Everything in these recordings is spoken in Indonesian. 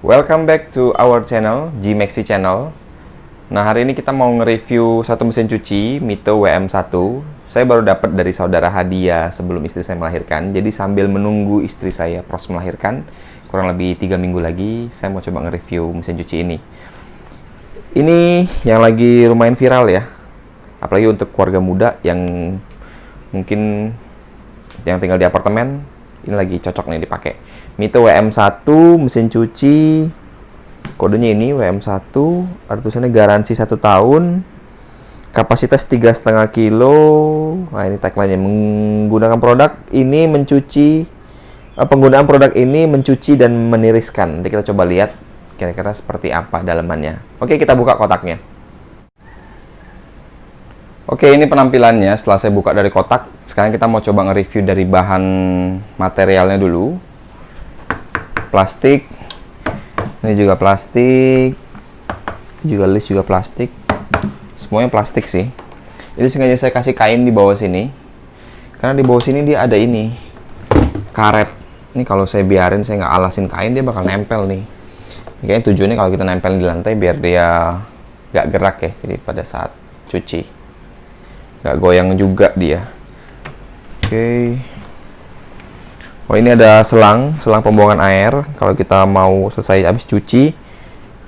Welcome back to our channel, Gmaxi Channel. Nah, hari ini kita mau nge-review satu mesin cuci Mito WM1. Saya baru dapat dari saudara hadiah sebelum istri saya melahirkan. Jadi sambil menunggu istri saya proses melahirkan, kurang lebih 3 minggu lagi, saya mau coba nge-review mesin cuci ini. Ini yang lagi lumayan viral ya. Apalagi untuk keluarga muda yang mungkin yang tinggal di apartemen, ini lagi cocok nih dipakai. Mito WM1 mesin cuci, kodenya ini WM1, ada tulisannya garansi 1 tahun, kapasitas 3,5 kilo. Nah, ini tagline-nya, menggunakan produk ini mencuci, penggunaan produk ini mencuci dan meniriskan. Nanti kita coba lihat kira-kira seperti apa dalamannya. Oke, kita buka kotaknya. Oke, ini penampilannya setelah saya buka dari kotak. Sekarang kita mau coba nge-review dari bahan materialnya dulu. Plastik, ini juga plastik, juga list juga plastik, semuanya plastik sih. Ini sengaja saya kasih kain di bawah sini, karena di bawah sini dia ada ini karet. Ini kalau saya biarin, saya nggak alasin kain, dia bakal nempel nih. Kayaknya tujuannya kalau kita nempel di lantai biar dia nggak gerak ya, jadi pada saat cuci nggak goyang juga dia. Oke. Oh, ini ada selang pembuangan air. Kalau kita mau selesai habis cuci,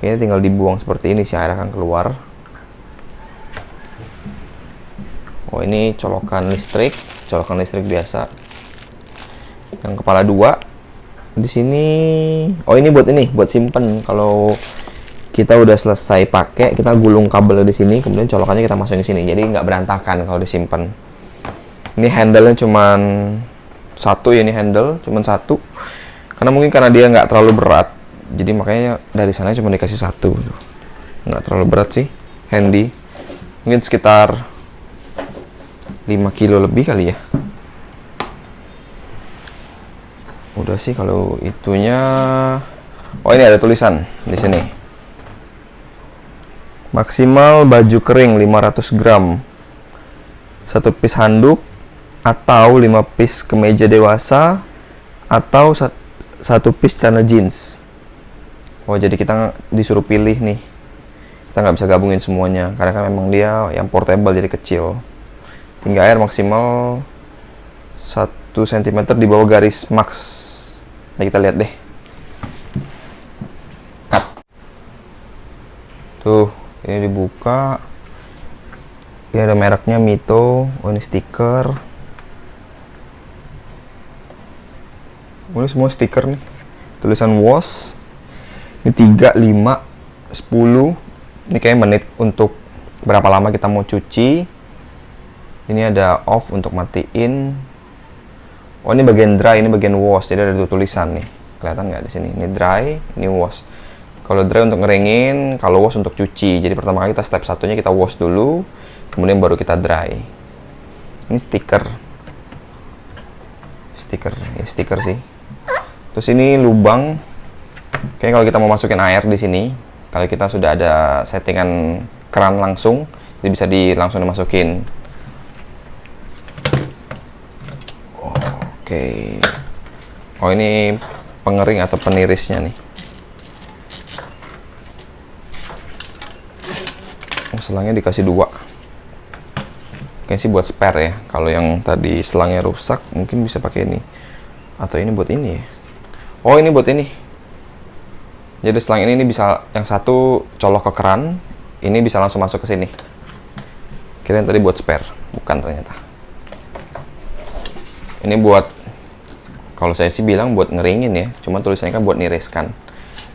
kayaknya tinggal dibuang seperti ini sih, air akan keluar. Oh, ini colokan listrik biasa. Yang kepala 2 di sini. Oh, ini buat simpen. Kalau kita udah selesai pakai, kita gulung kabel di sini, kemudian colokannya kita masukin ke sini. Jadi nggak berantakan kalau disimpan. Ini handle-nya cuman satu ya, ini handle cuman satu, karena dia nggak terlalu berat, jadi makanya dari sana cuma dikasih satu. Nggak terlalu berat sih, handy, mungkin sekitar 5 kilo lebih kali ya. Udah sih kalau itunya. Oh, ini ada tulisan di sini, maksimal baju kering 500 gram, 1 piece handuk, atau 5 piece kemeja dewasa, atau 1 piece celana jeans. Oh, jadi kita disuruh pilih nih, kita nggak bisa gabungin semuanya karena kan memang dia yang portable, jadi kecil. Tinggi air maksimal 1 cm di bawah garis max. Nah, kita lihat deh. Cut. Tuh, ini dibuka, ini ada mereknya Mito. Oh, ini stiker. Ini semua stiker nih, tulisan wash. Ini 3, 5, 10. Ini kayak menit untuk berapa lama kita mau cuci. Ini ada off untuk matiin. Oh, ini bagian dry, ini bagian wash. Jadi ada tulisan nih, kelihatan nggak di sini? Ini dry, ini wash. Kalau dry untuk ngeringin, kalau wash untuk cuci. Jadi pertama kali kita step satunya kita wash dulu, kemudian baru kita dry. Ini stiker sih. Terus ini lubang, kayak kalau kita mau masukin air di sini, kalau kita sudah ada settingan keran langsung, jadi bisa langsung dimasukin. Oke. Oh, ini pengering atau penirisnya nih. Oh, selangnya dikasih 2. Kayaknya sih buat spare ya. Kalau yang tadi selangnya rusak, mungkin bisa pakai ini. Atau ini buat ini ya. Oh, ini buat ini. Jadi selang ini bisa, yang satu colok ke keran, ini bisa langsung masuk ke sini. Kirain tadi buat spare, bukan ternyata. Ini buat, kalau saya sih bilang buat ngeringin ya, cuma tulisannya kan buat niriskan.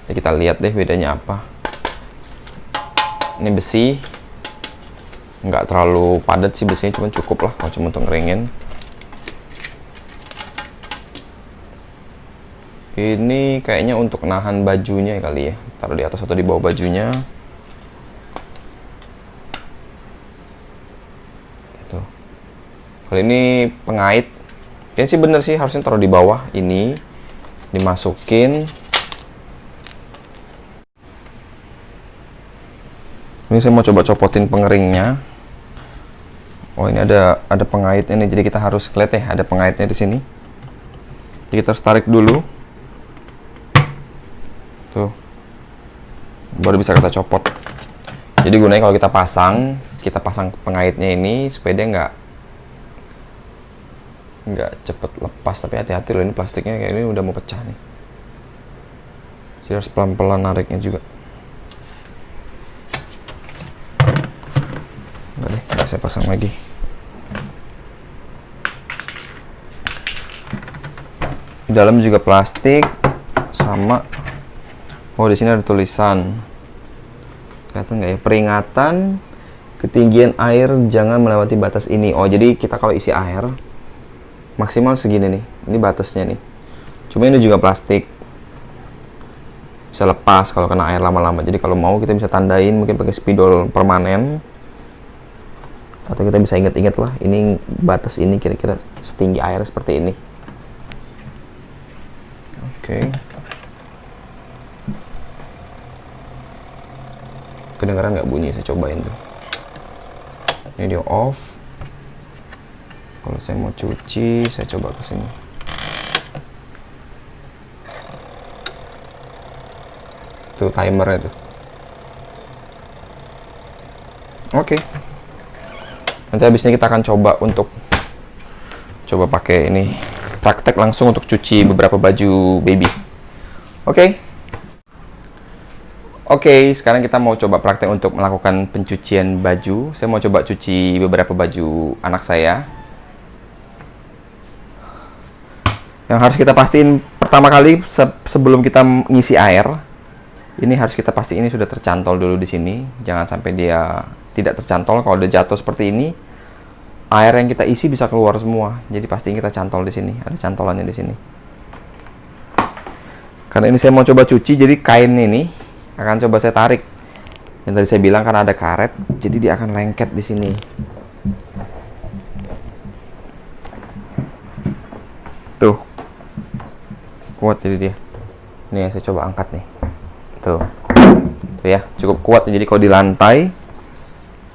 Jadi kita lihat deh bedanya apa. Ini besi, nggak terlalu padat sih besinya, cuma cukup lah kalau cuma untuk ngeringin. Ini kayaknya untuk nahan bajunya kali ya, taruh di atas atau di bawah bajunya. Tuh. Kalau ini pengait, kayaknya sih bener sih, harusnya taruh di bawah. Ini dimasukin. Ini saya mau coba copotin pengeringnya. Oh, ini ada pengaitnya nih, jadi kita harus lihat ya, ada pengaitnya di sini. Jadi kita harus tarik dulu. Tuh. baru bisa kita copot. Jadi gunanya kalau kita pasang pengaitnya ini supaya dia nggak cepet lepas. Tapi hati-hati loh, ini plastiknya kayak ini udah mau pecah nih. Jadi harus pelan-pelan nariknya juga. Nggak saya pasang lagi. Di dalam juga plastik sama. Oh, di sini ada tulisan. Kelihatan nggak ya? Peringatan ketinggian air jangan melewati batas ini. Oh, jadi kita kalau isi air maksimal segini nih. Ini batasnya nih. Cuma ini juga plastik. Bisa lepas kalau kena air lama-lama. Jadi kalau mau kita bisa tandain mungkin pakai spidol permanen. Atau kita bisa ingat-ingat lah, ini batas ini kira-kira setinggi air seperti ini. Oke. Kedengaran nggak bunyi? Saya cobain tuh. Ini dia off. Kalau saya mau cuci, saya coba ke sini. Tuh timernya tuh. Oke. Nanti habis ini kita akan coba pakai ini, praktek langsung untuk cuci beberapa baju baby. Oke, sekarang kita mau coba praktek untuk melakukan pencucian baju. Saya mau coba cuci beberapa baju anak saya. Yang harus kita pastiin pertama kali sebelum kita ngisi air, ini harus kita pastiin ini sudah tercantol dulu di sini. Jangan sampai dia tidak tercantol. Kalau udah jatuh seperti ini, air yang kita isi bisa keluar semua. Jadi pastiin kita cantol di sini. Ada cantolannya di sini. Karena ini saya mau coba cuci, jadi kain ini akan coba saya tarik. Yang tadi saya bilang kan ada karet, jadi dia akan lengket di sini. Tuh, kuat jadi dia. Ini yang saya coba angkat nih. Tuh ya, cukup kuat. Jadi kalau di lantai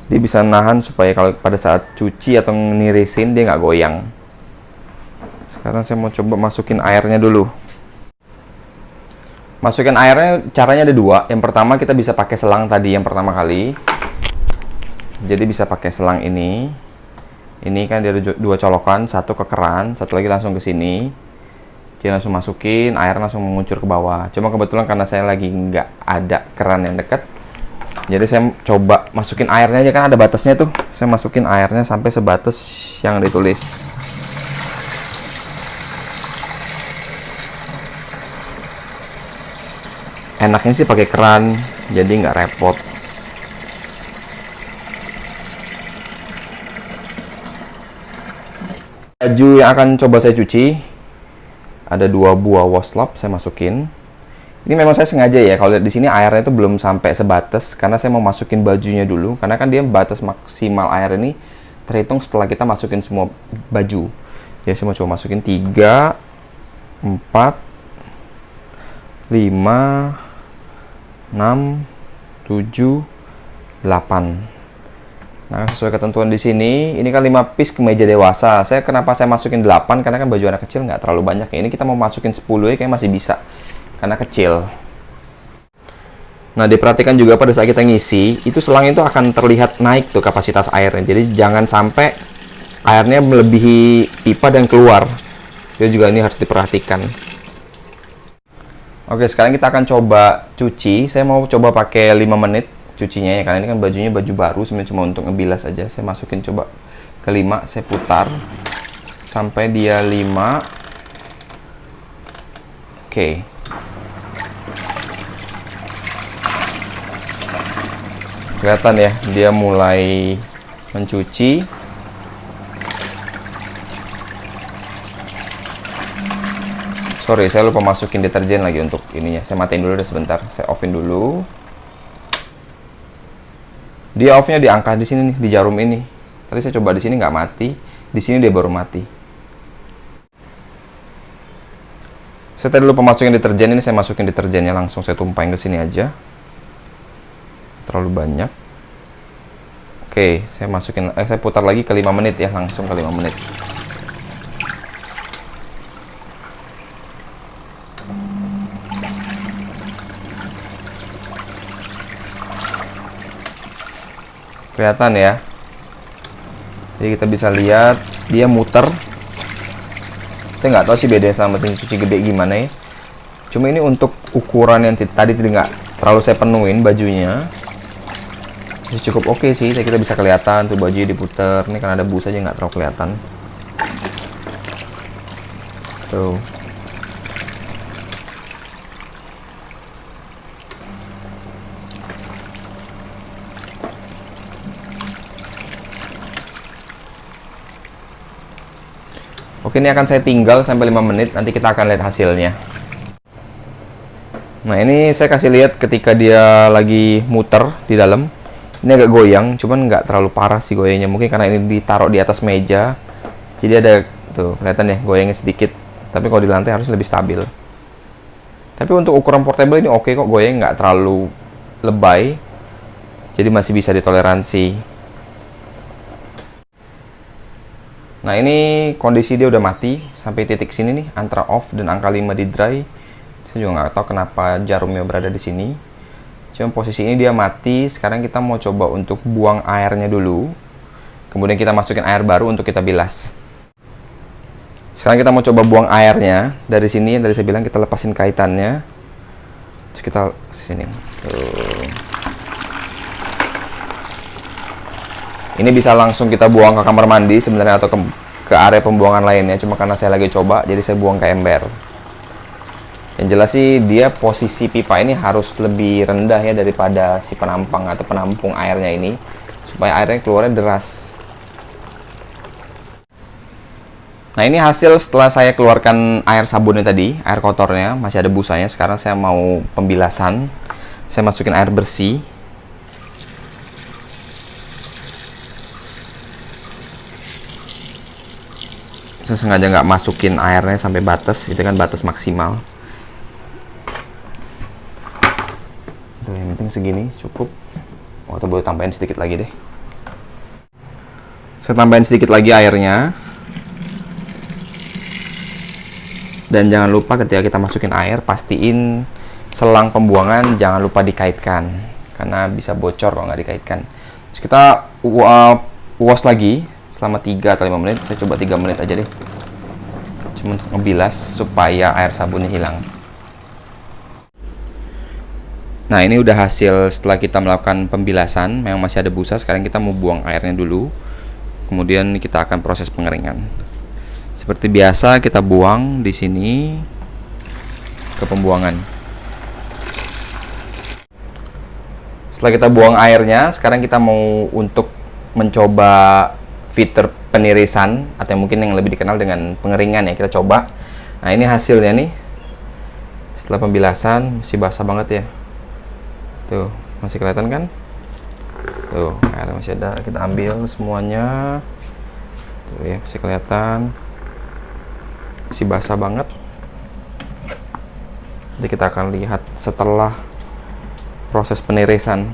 dia bisa nahan supaya kalau pada saat cuci atau nirisin dia nggak goyang. Sekarang saya mau coba masukin airnya dulu. Masukin airnya caranya ada dua. Yang pertama kita bisa pakai selang tadi yang pertama kali. Jadi bisa pakai selang ini. Ini kan dia ada dua colokan, satu ke keran, satu lagi langsung ke sini. Jadi langsung masukin, air langsung mengucur ke bawah. Cuma kebetulan karena saya lagi nggak ada keran yang dekat, jadi saya coba masukin airnya aja, kan ada batasnya tuh. Saya masukin airnya sampai sebatas yang ditulis. Enaknya sih pakai keran, jadi nggak repot. Baju yang akan coba saya cuci, ada 2 buah waslap saya masukin. Ini memang saya sengaja ya, kalau lihat di sini airnya itu belum sampai sebatas karena saya mau masukin bajunya dulu, karena kan dia batas maksimal air ini terhitung setelah kita masukin semua baju. Jadi saya mau coba masukin 3, 4, 5, 6, 7, 8. Nah, sesuai ketentuan di sini, ini kan 5 piece kemeja dewasa. Kenapa saya masukin 8? Karena kan baju anak kecil nggak terlalu banyak ya. Ini kita mau masukin 10 ya, kayak masih bisa. Karena kecil. Nah, diperhatikan juga pada saat kita ngisi, itu selang itu akan terlihat naik tuh kapasitas airnya. Jadi jangan sampai airnya melebihi pipa dan keluar. Itu juga ini harus diperhatikan. Oke, sekarang kita akan coba cuci. Saya mau coba pakai 5 menit cucinya ya, karena ini kan bajunya baju baru, sebenarnya cuma untuk ngebilas aja. Saya masukin coba ke 5, saya putar sampai dia 5. Oke. Kelihatan ya, dia mulai mencuci. Sorry, saya lupa masukin deterjen lagi untuk ininya. Saya matiin dulu deh sebentar. Saya offin dulu. Dia off-nya diangkat di sini nih, di jarum ini. Tadi saya coba di sini nggak mati. Di sini dia baru mati. Saya tadi lupa masukin deterjen, ini saya masukin deterjennya langsung, saya tumpahin ke sini aja. Terlalu banyak. Oke, saya masukin, saya putar lagi ke 5 menit ya, langsung ke 5 menit. Kelihatan ya. Jadi kita bisa lihat dia muter. Saya nggak tahu sih bedanya sama mesin cuci gede gimana ya. Cuma ini untuk ukuran yang tadi tidak terlalu saya penuhin bajunya. Masih cukup oke sih. Kita bisa kelihatan tuh baju diputer. Ini karena ada busa aja nggak terlalu kelihatan. Tuh. Oke, ini akan saya tinggal sampai 5 menit, nanti kita akan lihat hasilnya. Nah, ini saya kasih lihat ketika dia lagi muter di dalam. Ini agak goyang, cuman nggak terlalu parah sih goyangnya. Mungkin karena ini ditaruh di atas meja, jadi ada tuh kelihatan ya goyangnya sedikit. Tapi kalau di lantai harus lebih stabil. Tapi untuk ukuran portable ini oke kok, goyang nggak terlalu lebay, jadi masih bisa ditoleransi. Nah, ini kondisi dia udah mati sampai titik sini nih, antara off dan angka 5 di dry. Saya juga nggak tahu kenapa jarumnya berada di sini. Cuma posisi ini dia mati. Sekarang kita mau coba untuk buang airnya dulu. Kemudian kita masukin air baru untuk kita bilas. Sekarang kita mau coba buang airnya dari sini. Yang tadi saya bilang kita lepasin kaitannya. Terus kita sini. Tuh. Ini bisa langsung kita buang ke kamar mandi sebenarnya atau ke area pembuangan lainnya. Cuma karena saya lagi coba, jadi saya buang ke ember. Yang jelas sih dia posisi pipa ini harus lebih rendah ya daripada si penampang atau penampung airnya ini, supaya airnya keluarnya deras. Nah, ini hasil setelah saya keluarkan air sabunnya tadi, air kotornya, masih ada busanya. Sekarang saya mau pembilasan. Saya masukin air bersih. Saya sengaja nggak masukin airnya sampai batas, itu kan batas maksimal. Tuh, yang penting segini cukup. Atau boleh tambahin sedikit lagi deh. Saya tambahin sedikit lagi airnya. Dan jangan lupa ketika kita masukin air, pastiin selang pembuangan jangan lupa dikaitkan, karena bisa bocor kalau nggak dikaitkan. Terus kita wash lagi selama 3 atau 5 menit. Saya coba 3 menit aja deh, cuma untuk ngebilas supaya air sabunnya hilang. Nah, ini udah hasil setelah kita melakukan pembilasan. Memang masih ada busa. Sekarang kita mau buang airnya dulu, kemudian kita akan proses pengeringan. Seperti biasa kita buang di sini ke pembuangan. Setelah kita buang airnya, sekarang kita mau untuk mencoba fitur penirisan atau mungkin yang lebih dikenal dengan pengeringan ya. Kita coba. Nah, ini hasilnya nih. Setelah pembilasan masih basah banget ya. Tuh, masih kelihatan kan? Tuh, air masih ada. Kita ambil semuanya. Tuh ya, masih kelihatan. Masih basah banget. Jadi kita akan lihat setelah proses penirisan.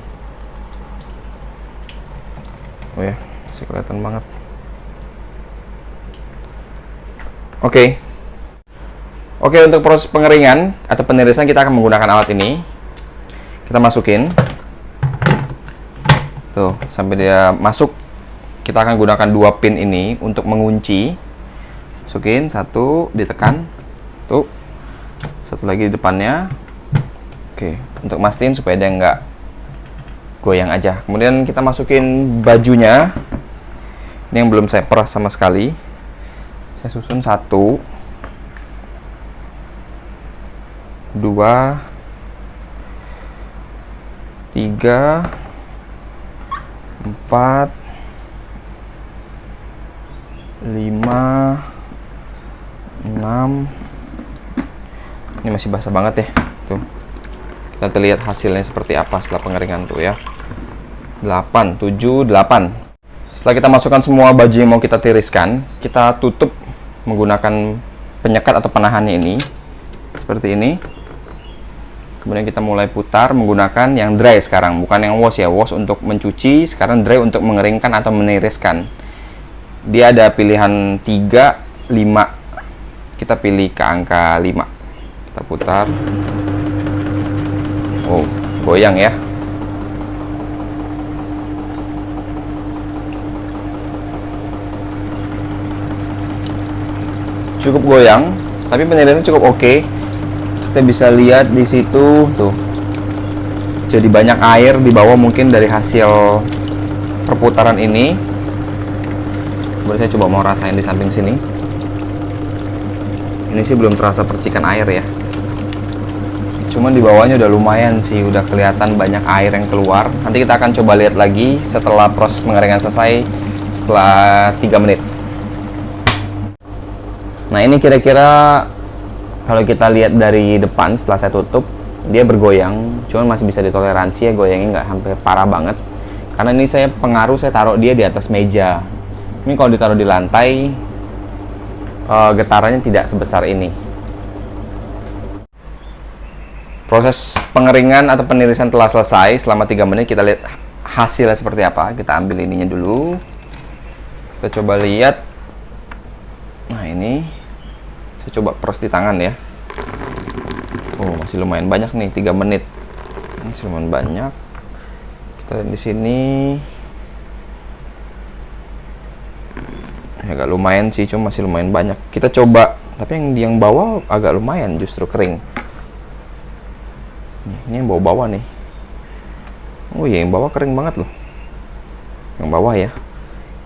Oh ya, masih kelihatan banget. Oke, untuk proses pengeringan atau penirisan kita akan menggunakan alat ini. Kita masukin. Tuh, sampai dia masuk. Kita akan gunakan 2 pin ini untuk mengunci. Masukin, 1, ditekan. Tuh. 1 lagi di depannya. Oke, untuk mastiin supaya dia nggak goyang aja. Kemudian kita masukin bajunya. Ini yang belum saya peras sama sekali. Saya susun 1, 2, 3, 4, 5, 6. Ini masih basah banget ya. Tuh. Kita lihat hasilnya seperti apa setelah pengeringan tuh ya. 8, 7, 8. Setelah kita masukkan semua baju yang mau kita tiriskan, kita tutup menggunakan penyekat atau penahannya ini. Seperti ini. Kemudian kita mulai putar menggunakan yang dry sekarang, bukan yang wash ya. Wash untuk mencuci, sekarang dry untuk mengeringkan atau meniriskan. Dia ada pilihan 3, 5. Kita pilih ke angka 5. Kita putar. Oh, goyang ya. cukup goyang, tapi penirisannya cukup oke. Kita bisa lihat di situ tuh. Jadi banyak air di bawah mungkin dari hasil perputaran ini. Boleh saya coba mau rasain di samping sini. Ini sih belum terasa percikan air ya. Cuman di bawahnya udah lumayan sih, udah kelihatan banyak air yang keluar. Nanti kita akan coba lihat lagi setelah proses pengeringan selesai setelah 3 menit. Nah, ini kira-kira kalau kita lihat dari depan setelah saya tutup, dia bergoyang, cuman masih bisa ditoleransi ya, goyangnya nggak sampai parah banget. Karena ini saya taruh dia di atas meja. Ini kalau ditaruh di lantai, getarannya tidak sebesar ini. Proses pengeringan atau penirisan telah selesai selama 3 menit. Kita lihat hasilnya seperti apa. Kita ambil ininya dulu. Kita coba lihat. Nah, ini saya coba peres di tangan ya. Oh, masih lumayan banyak nih, 3 menit. Ini masih lumayan banyak. Kita lihat di sini. Agak lumayan sih, cuma masih lumayan banyak. Kita coba, tapi yang bawah agak lumayan justru kering. Ini yang bawah-bawah nih. Oh iya, yang bawah kering banget loh. Yang bawah ya.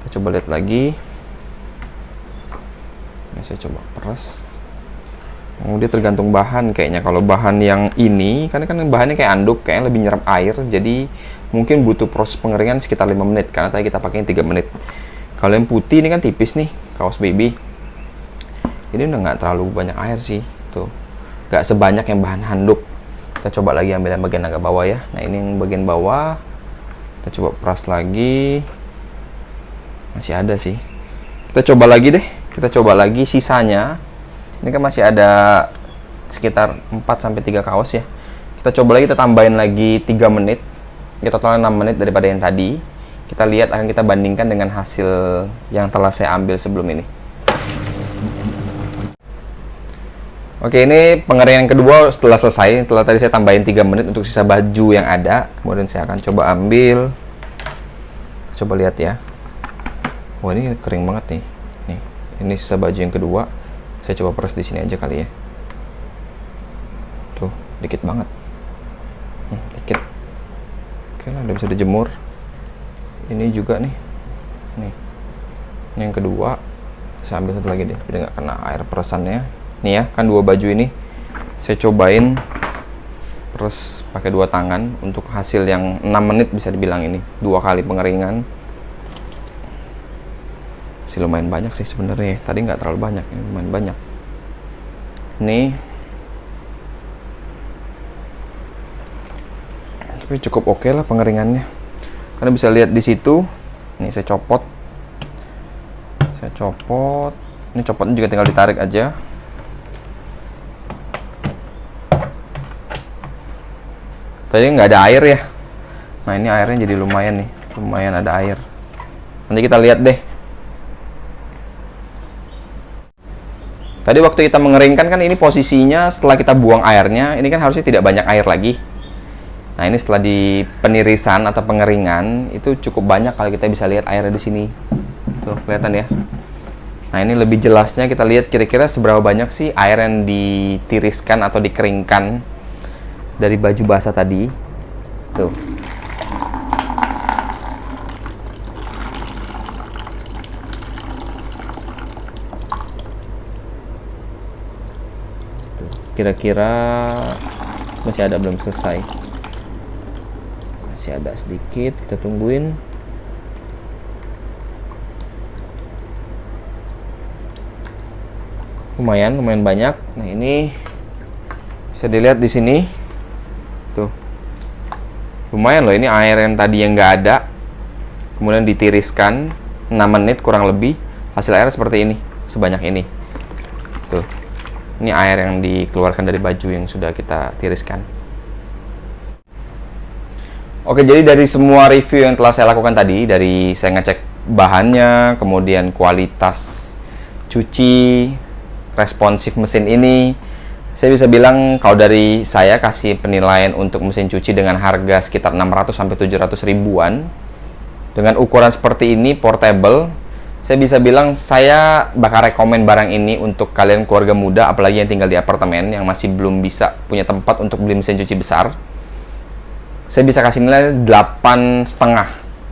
Kita coba lihat lagi. Ini saya coba peras. Oh, dia tergantung bahan kayaknya. Kalau bahan yang ini, kan bahannya kayak anduk, kayaknya lebih nyerap air. Jadi mungkin butuh proses pengeringan sekitar 5 menit. Karena tadi kita pakai 3 menit. Kalau yang putih ini kan tipis nih, kaos baby. Ini udah nggak terlalu banyak air sih. Tuh, nggak sebanyak yang bahan handuk. Kita coba lagi ambil yang bagian agak bawah ya. Nah, ini yang bagian bawah. Kita coba peras lagi. Masih ada sih. Kita coba lagi deh. Kita coba lagi sisanya. Ini kan masih ada sekitar 4-3 kaos ya. Kita coba lagi, kita tambahin lagi 3 menit. Kita totalnya 6 menit daripada yang tadi. Kita lihat, akan kita bandingkan dengan hasil yang telah saya ambil sebelum ini. Oke, ini pengeringan kedua setelah selesai. Setelah tadi saya tambahin 3 menit untuk sisa baju yang ada. Kemudian saya akan coba ambil. Coba lihat ya. Wah, ini kering banget nih. Nih, ini sisa baju yang kedua. Saya coba peres di sini aja kali ya. Tuh, dikit banget. Dikit. Oke lah, udah bisa dijemur. Ini juga nih. Nih. Ini yang kedua. Saya ambil satu lagi deh, biar nggak kena air peresannya. Nih ya, kan 2 baju ini. Saya cobain peres pakai 2 tangan untuk hasil yang 6 menit bisa dibilang ini. 2 kali pengeringan. Masih lumayan banyak sih sebenarnya. Tadi nggak terlalu banyak, ini lumayan banyak. Nih. Tapi cukup oke lah pengeringannya. Karena bisa lihat di situ. Nih saya copot. Ini copotnya juga tinggal ditarik aja. Tadi nggak ada air ya. Nah, ini airnya jadi lumayan nih. Lumayan ada air. Nanti kita lihat deh. Tadi waktu kita mengeringkan kan ini posisinya setelah kita buang airnya. Ini kan harusnya tidak banyak air lagi. Nah, ini setelah di penirisan atau pengeringan itu cukup banyak kalau kita bisa lihat airnya di sini. Tuh, kelihatan ya. Nah, ini lebih jelasnya kita lihat kira-kira seberapa banyak sih air yang ditiriskan atau dikeringkan dari baju basah tadi. Tuh. Kira-kira masih ada, belum selesai. Masih ada sedikit, kita tungguin. Lumayan banyak. Nah, ini bisa dilihat di sini. Tuh. Lumayan loh, ini air yang tadi yang nggak ada. Kemudian ditiriskan 6 menit kurang lebih. Hasil air seperti ini, sebanyak ini. Tuh. Ini air yang dikeluarkan dari baju yang sudah kita tiriskan. Oke, jadi dari semua review yang telah saya lakukan tadi, dari saya ngecek bahannya, kemudian kualitas cuci, responsif mesin ini, saya bisa bilang kalau dari saya kasih penilaian untuk mesin cuci dengan harga sekitar 600 sampai 700 ribuan. Dengan ukuran seperti ini, portable, Saya bisa bilang saya bakal rekomen barang ini untuk kalian keluarga muda, apalagi yang tinggal di apartemen yang masih belum bisa punya tempat untuk beli mesin cuci besar. Saya bisa kasih nilai 8,5,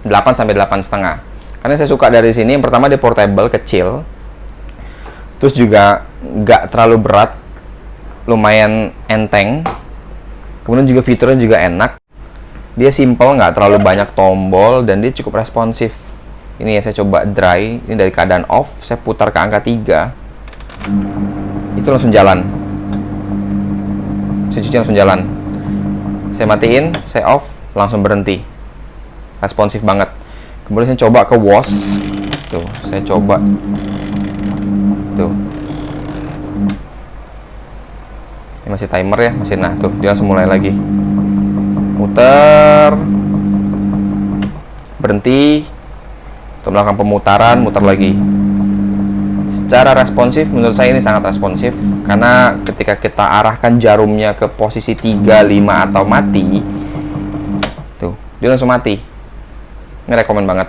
8 sampai 8,5. Karena saya suka dari sini, yang pertama dia portable, kecil. Terus juga nggak terlalu berat, lumayan enteng. Kemudian juga fiturnya juga enak. Dia simple, nggak terlalu banyak tombol, dan dia cukup responsif. Ini ya, saya coba dry, ini dari keadaan off, saya putar ke angka 3, itu langsung jalan. Mesin cuci langsung jalan. Saya matiin, saya off, langsung berhenti. Responsif banget. Kemudian saya coba ke wash. Tuh, saya coba. Tuh. Ini masih timer ya, masih, nah tuh, dia langsung mulai lagi. Muter. Berhenti. Untuk melakukan pemutaran, muter lagi. Secara responsif, menurut saya ini sangat responsif. Karena ketika kita arahkan jarumnya ke posisi 3, 5, atau mati, tuh, dia langsung mati. Ini rekomen banget.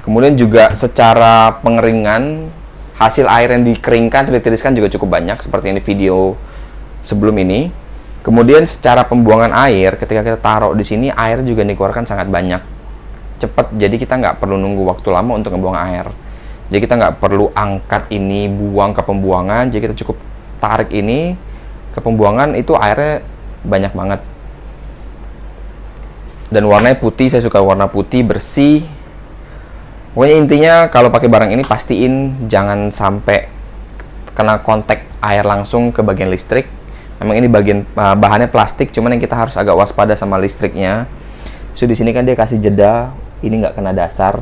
Kemudian juga secara pengeringan, hasil air yang dikeringkan, ditiriskan juga cukup banyak, seperti ini video sebelum ini. Kemudian secara pembuangan air, ketika kita taruh di sini, air juga dikeluarkan sangat banyak. Cepat, jadi kita nggak perlu nunggu waktu lama untuk ngebuang air. Jadi kita nggak perlu angkat ini, buang ke pembuangan. Jadi kita cukup tarik ini ke pembuangan, itu airnya banyak banget. Dan warnanya putih, saya suka warna putih, bersih. Pokoknya intinya kalau pakai barang ini pastiin jangan sampai kena kontak air langsung ke bagian listrik. Memang ini bagian bahannya plastik, cuman yang kita harus agak waspada sama listriknya. So di sini kan dia kasih jeda, ini nggak kena dasar.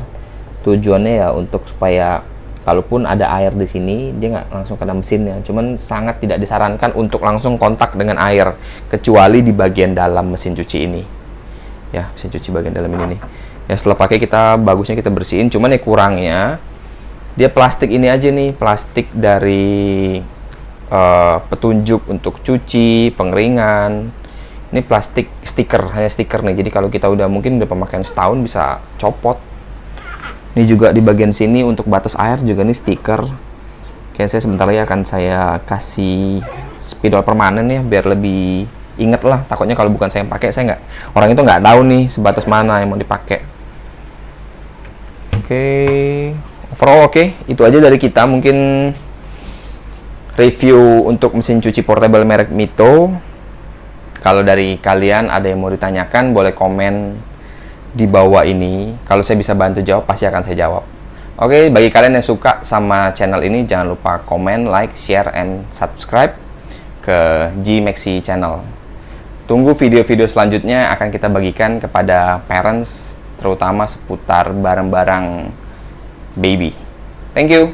Tujuannya ya untuk supaya kalaupun ada air di sini, dia nggak langsung kena mesinnya. Cuman sangat tidak disarankan untuk langsung kontak dengan air, kecuali di bagian dalam mesin cuci ini. Ya, mesin cuci bagian dalam ini nih. Ya setelah pakai bagusnya kita bersihin. Cuman ya kurangnya, dia plastik ini aja nih, plastik dari petunjuk untuk cuci, pengeringan. Ini plastik stiker, hanya stiker nih. Jadi kalau kita mungkin udah pemakaian setahun bisa copot. Ini juga di bagian sini untuk batas air juga nih stiker. Kayaknya saya sebentar lagi akan saya kasih spidol permanen ya, biar lebih inget lah. Takutnya kalau bukan saya yang pakai, orang itu nggak tahu nih sebatas mana yang mau dipakai. Oke, overall oke. Itu aja dari kita. Mungkin review untuk mesin cuci portable merek Mito. Kalau dari kalian ada yang mau ditanyakan, boleh komen di bawah ini. Kalau saya bisa bantu jawab, pasti akan saya jawab. Oke, bagi kalian yang suka sama channel ini, jangan lupa komen, like, share, and subscribe ke Gmexi Channel. Tunggu video-video selanjutnya akan kita bagikan kepada parents, terutama seputar barang-barang baby. Thank you.